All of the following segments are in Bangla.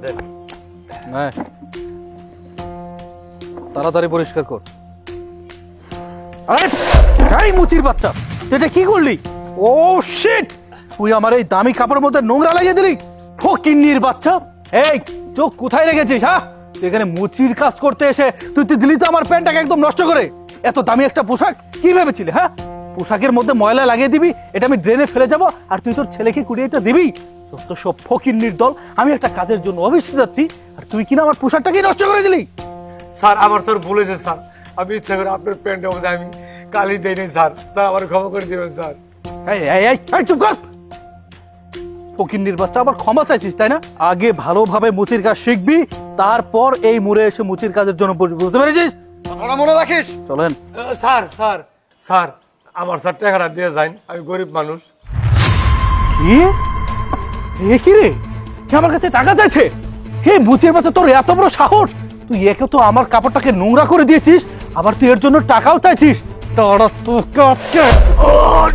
দেন। হ্যাঁ, তাড়াতাড়ি পরিষ্কার কর। আরে এই মুচির বাচ্চা, তুই এটা কি করলি? ও শিট, তুই আমার এই দামি কাপড়ের মধ্যে নোংরা লাগিয়ে দিলি। ফকিন্নির বাচ্চা, এই চোখ কোথায় রেখেছিস? হ্যাঁ, তুই এখানে মুচির কাজ করতে এসে তুই দিলি তো আমার প্যান্টটাকে একদম নষ্ট করে। এত দামি একটা পোশাক কি ভেবেছিলি? হ্যাঁ, পোশাকের মধ্যে ময়লা লাগিয়ে দিবি, এটা আমি ড্রেনে ফেলে যাব, আর তুই তোর ছেলেকে কুড়িয়ে এটা দিবি? তো সব ফকিন্নির দল। আমি একটা কাজের জন্য অফিসে যাচ্ছি, আর তুই কিনা আমার পোশাকটাকে নষ্ট করে দিলি। স্যার আমার স্যার বলেছে স্যার, আমি ইচ্ছা করে আপনার প্যান্টের মধ্যে আমি কালি দেই নাই স্যার। স্যার আমার ক্ষমা করে দিবেন স্যার। এই এই এই এই চুপ কর। ফকিন্নির বাচ্চা, আবার ক্ষমা চাইছিস তাই না? আগে ভালোভাবে মুচির কাজ শিখবি, তারপর এই মোড়ে এসে মুচির কাজের জন্য বসবি, বুঝতে পেরেছিস? কথাটা মনে রাখিস। চলেন। স্যার স্যার স্যার আমার স্যার টাকাটা দিয়ে যান, আমি গরিব মানুষ। কি? এ কি রে, কে আমার কাছে টাকা চাইছে? হে মুচির বাচ্চা, তোর এত বড় সাহস! তুই একে তো আমার কাপড়টাকে নোংরা করে দিয়েছিস, আবার তুই এর জন্য টাকাও চাইছিস। তারা তোকে আজকে হট!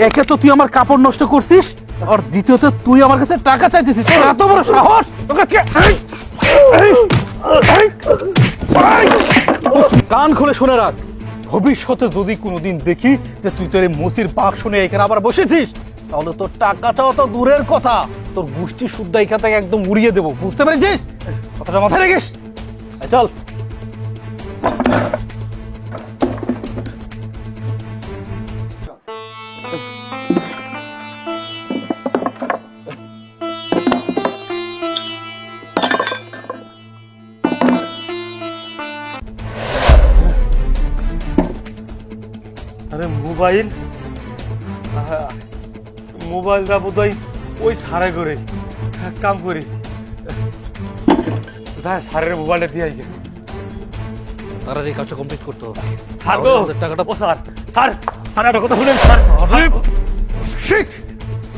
একে তো তুই আমার কাপড় নষ্ট করছিস, আর দ্বিতীয়ত তুই আমার কাছে টাকা চাইতেছিস। তোর এত বড় সাহস! তোকে কান খুলে শুনে রাখ, ভবিষ্যতে যদি কোনোদিন দেখি যে তুই তোর এই মুচির পাক শুনে এখানে আবার বসেছিস, তাহলে তোর টাকা চাওয়া তো দূরের কথা, তোর গোষ্ঠী শুদ্ধ এখান থেকে একদম উড়িয়ে দেবো, বুঝতে পেরেছিস? কথাটা মাথায় রেখিস। চল। আরে মোবাইল, মোবাইলটা বোধহয় ওই সারে করে এক কাম করি, যা সারের মোবাইলটা দিয়ে আইগে। তারা এই কাজটা কমপ্লিট করতে হবে। স্যার গো, টাকাটা ও স্যার স্যার স্যার একটা কথা শুনেন স্যার। শিট!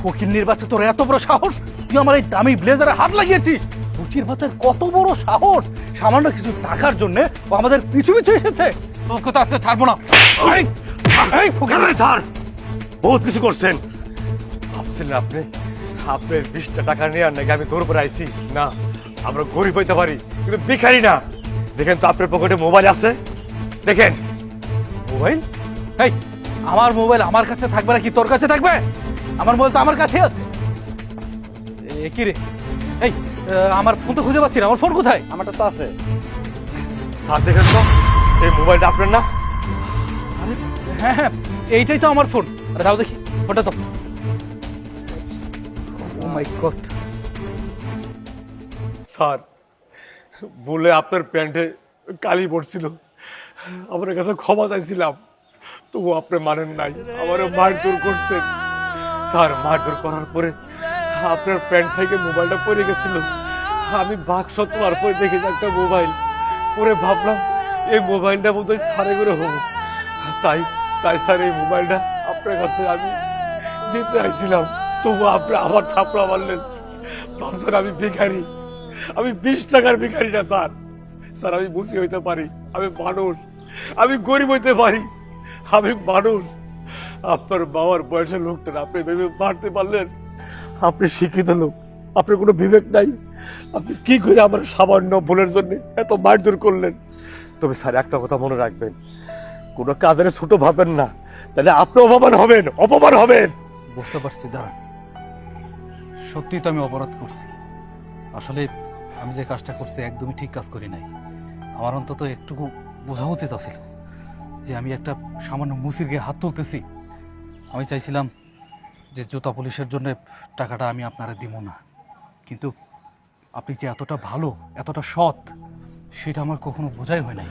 ফকিন্নির বাচ্চা, তোর এত বড় সাহস! তুই আমার এই দামি ব্লেজারে হাত লাগিয়েছিস। মুচির বাচ্চার কত বড় সাহস! সামান্য কিছু টাকার জন্য ও আমাদের পিছু পিছু এসেছে। তোকে তো আজকে ছাড়বো না। এই, এই ফকিন্নি! স্যার বহুত কিছু করছেন, ভাবছিলেন আপনি আপনার 20টা টাকা নিয়ে আর নাকি আমি তোর উপরে আইসি? না, আমরা গরিব হইতে পারি কিন্তু ভিখারি না। দেখেন তো আপনার পকেটে মোবাইল আছে, দেখেন। মোবাইল? এই, আমার মোবাইল আমার কাছে থাকবে না কি তোর কাছে থাকবে? আমার মোবাইল তো আমার কাছে আছে। এ কি রে? এই, আমার ফোন তো খুঁজে পাচ্ছি না, আমার ফোন কোথায়? আমারটা তো আছে। স্যার দেখেন তো, এই মোবাইলটা আপনার না? আরে হ্যাঁ হ্যাঁ, এইটাই তো আমার ফোন। আরে দাও দেখি ফোনটা তো। ও মাই গড! স্যার বলে আপনার প্যান্টে কালি পড়ছিল, আপনার কাছে ক্ষমা চাইছিলাম, তবু আপনি মানেন নাই, আমারও মারধর করছেন। স্যার মারধর করার পরে আপনার প্যান্ট থেকে মোবাইলটা পড়ে গেছিল, আমি বাক্স তোলার পরে দেখেছি একটা মোবাইল, পরে ভাবলাম এই মোবাইলটা বোধহয় সারে করে হবো, তাই তাই স্যার এই মোবাইলটা আপনার কাছে আমি দিতে আইছিলাম, তবু আপনি আবার থাপড়া মারলেন। ভাবছেন আমি ভিখারি, আমি 20 টাকার ভিখারি না স্যার। স্যার আমি বুঝি হইতে পারি, আমি মানুষ, আমি গরিব হইতে পারি, আমি মানুষ। আপনার বাবার বয়সের লোকটা আপনি ভেবে মারতে পারলেন? আপনি শিক্ষিত লোক, আপনার কোনো বিবেক নাই, আপনি কি করে আমার সামান্য ভুলের জন্য এত মারধর করলেন? তবে স্যার একটা কথা মনে রাখবেন, কোনো কাজের ছোট ভাবেন না, তাহলে আপনি অপমান হবেন, অপমান হবেন। বুঝতে পারছি, দাঁড়ান। সত্যি তো আমি অপরাধ করছি। আসলে আমি যে কাজটা করছি একদমই ঠিক কাজ করি নাই। আমার অন্তত একটুকু বোঝা উচিত ছিল যে আমি একটা সামান্য মুচির গায়ে হাত তুলতেছি। আমি চাইছিলাম যে জুতা পুলিশের জন্য টাকাটা আমি আপনারা দিব না, কিন্তু আপনি যে এতটা ভালো, এতটা সৎ, সেটা আমার কখনো বোঝাই হয় নাই।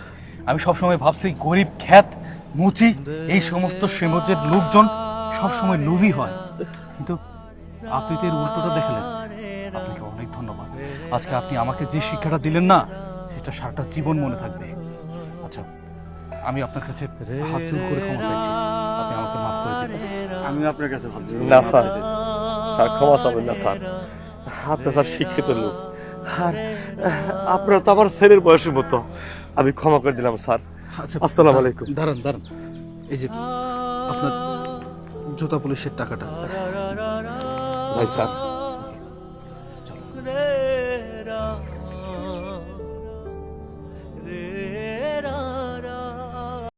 আমি সবসময় ভাবছি গরিব, খ্যাত, মুচি, এই সমস্ত সমাজের লোকজন সবসময় লোভী হয়, কিন্তু আপনি তো এর উল্টোটা দেখলেন। আপনাকে অনেক ধন্যবাদ। আজকে আপনি আমাকে যে শিক্ষাটা দিলেন না, সেটা সারাটা জীবন মনে থাকবে। আচ্ছা, আমি আপনার কাছে হাত জোড় করে ক্ষমা চাইছি, আপনি আমাকে মাফ করে দিন। আমি আপনার কাছে না স্যার, স্যার ক্ষমা চাবেন না স্যার, আপনি স্যার শিক্ষিত লোক, আর আপনার তো আমার ছেলের বয়সের মতো, আমি ক্ষমা করে দিলাম স্যার। আচ্ছা, আসসালামু আলাইকুম। দাঁড়ান দাঁড়ান, এই যে আপনার জুতা পুলিশের টাকাটা। যাই স্যার।